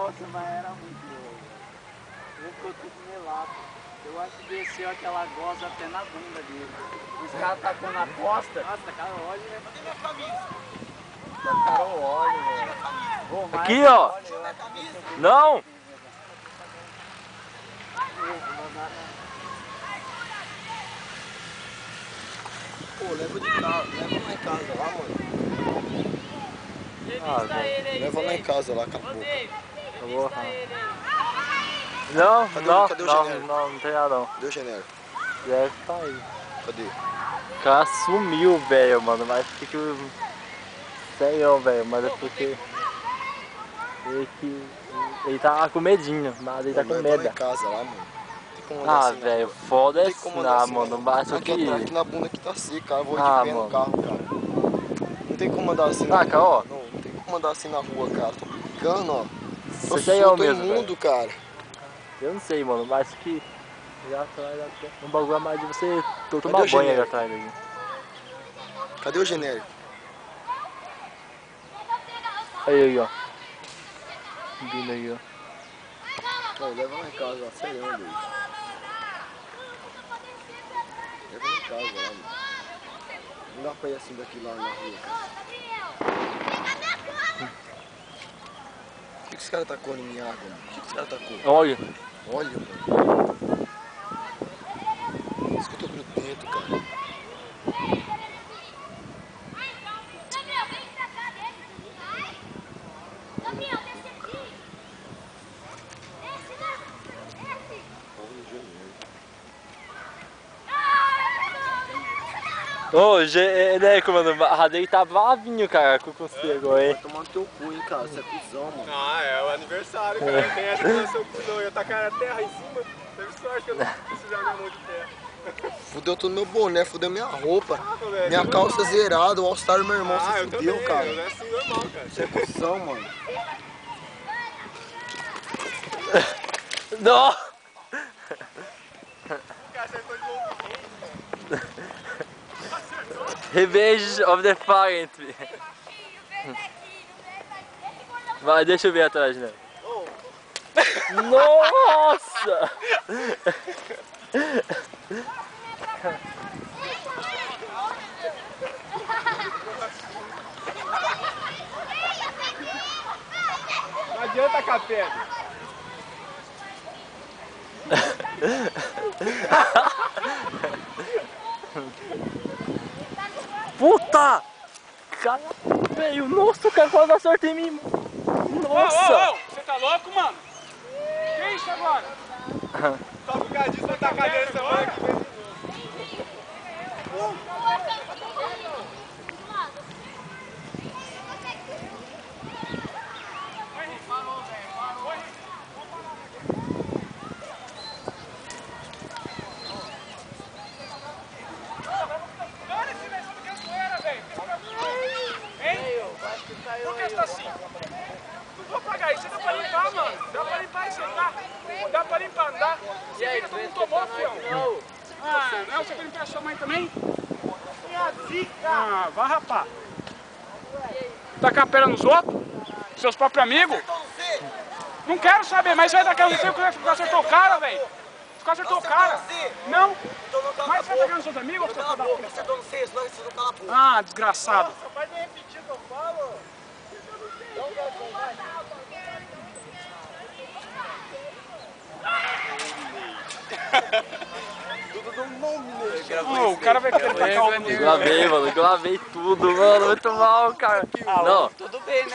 Nossa, mas era muito louco. Ele ficou tudo melado. Eu acho que desceu aquela goza até na bunda dele. Os caras tacando na costa. Nossa, tacaram óleo, né? Cadê minha camisa? Tacaram óleo, velho. Aqui, ó. Não! Pô, leva de casa, leva lá em casa lá, mano. Leva lá em casa lá, acabou. Acabou. Não, Cadê o genérico? não tem nada não. Cadê o genérico? Deve tá aí. Cadê? O cara sumiu, velho, mano. Mas fica. Sério, velho, mas é porque. Ele tá com medinho, mas ele tá com Leva medo. lá em casa lá, mano. Tem como andar Ah, assim na velho, rua. foda Não é tem como assim, andar assim, mano. não. Basta Aqui, que. aqui na bunda aqui tá seco, cara. Eu vou de Ah, pé no mano. carro, cara. Não tem como andar assim na Taca, rua. ó. Não tem como andar assim na rua, cara. Tô brincando, ó. Tô Você é eu solto mesmo, imundo, cara. Eu não sei, mano, mas que. Já atrás até. Um bagulho a mais de você Cadê tomar o banho ali genérico? atrás daqui. Cadê o genérico? Aí, ó. Vindo aí, ó. Ó, leva lá em casa, ó. Sério, Luiz. Leva lá em casa lá, mano. Não dá pra ir assim daqui lá na rua, cara. Por que esse cara tacou em minha água, mano? Por que esse cara tacou? Olha. Olha, mano. Isso que eu tô grudento, cara. Ô, genérico, mano, a Radei tá bravinho, cara, com você agora, hein? Vai tomar no teu cu, hein, cara. Você é cuzão, mano. Ah, é o aniversário, cara. Tem essa que não é seu cu, não. Eu ia tacar a terra em cima. Teve sorte que eu não precisava minha mão de terra. Fudeu todo meu boné, fudeu minha roupa. Velho, Minha calça zerada, o All-Star do meu irmão, Ah, você eu fudeu, também, cara. é assim normal, cara. Você é cuzão, mano. Não! Cara, acertou de novo. Revenge of the Parent. Vai, deixa eu ver atrás, né? Nossa! Não adianta tacar pedra. Puta! Cara, velho, nossa, o cara quase acertou em mim. Nossa! Ô, você tá louco, mano? Que isso agora? Só por causa disso vai tacar dele semana que vem de novo. Por que você tá assim? Não vou pagar isso, dá pra limpar, mano. Dá pra limpar isso, tá? Dá pra limpar, não dá? Você vira, tu não tomou, fião? Ah, não, você vai limpar a sua mãe também? Ah, vai rapar. Tacar a pera nos outros? Seus próprios amigos? Não quero saber, mas você vai tacar no seu, porque acertou o cara, velho. Você acertou o cara. Não. Mas você vai tacar nos seus amigos? Você tá dando Você não sei, senão você não cala a boca. Ah, desgraçado. Vai repetir o que eu falo. Tudo do nome, né? O cara vai querer tacar o... Gravei, mano, gravei tudo, mano, muito mal, cara. Não. Tudo bem, né?